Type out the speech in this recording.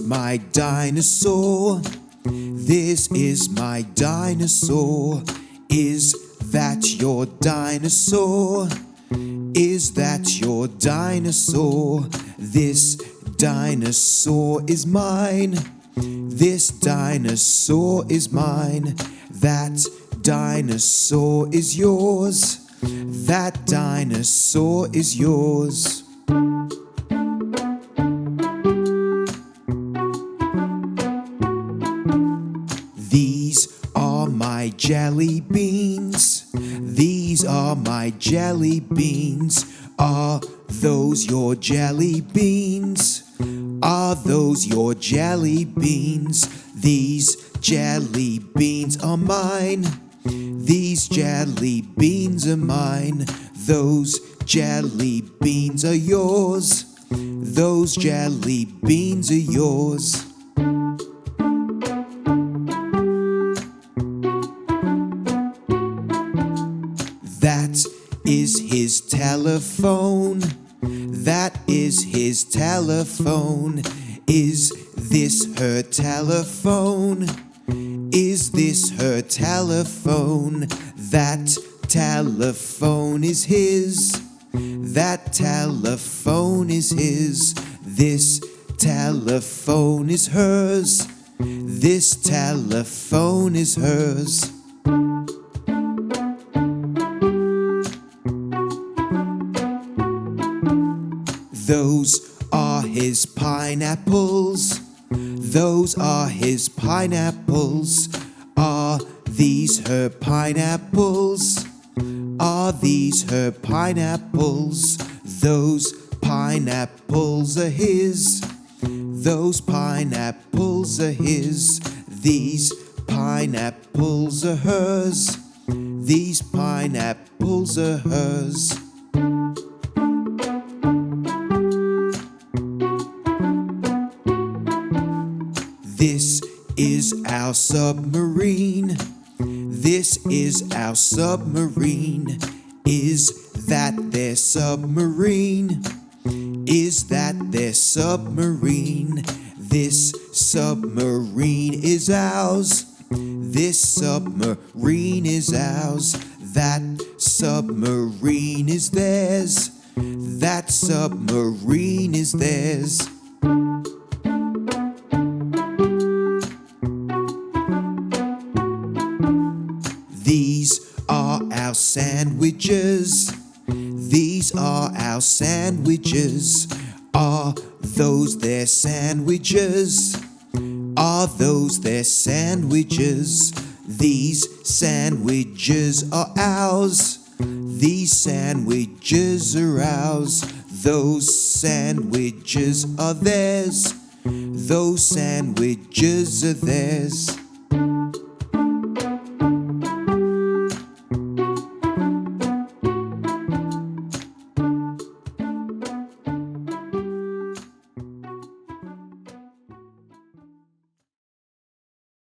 my dinosaur. This is my dinosaur. Is that your dinosaur? Is that your dinosaur? This dinosaur is mine. This dinosaur is mine. That dinosaur is yours. That dinosaur is yours. These are my jelly beans. These are my jelly beans. Are those your jelly beans? Are those your jelly beans? These jelly beans are mine. These jelly beans are mine. Those jelly beans are yours. Those jelly beans are yours. That is his telephone. That is his telephone. Is this her telephone? Is this her telephone? That telephone is his. That telephone is his. This telephone is hers. This telephone is hers. Those are his pineapples. Those are his pineapples. Are these her pineapples? Are these her pineapples? Those pineapples are his. Those pineapples are his. These pineapples are hers. These pineapples are hers. This is our submarine. This is our submarine. Is that their submarine? Is that their submarine? This submarine is ours. This submarine is ours. That submarine is theirs. That submarine is theirs. These are our sandwiches. These are our sandwiches. Are those their sandwiches? Are those their sandwiches? These sandwiches are ours. These sandwiches are ours. Those sandwiches are theirs. Those sandwiches are theirs.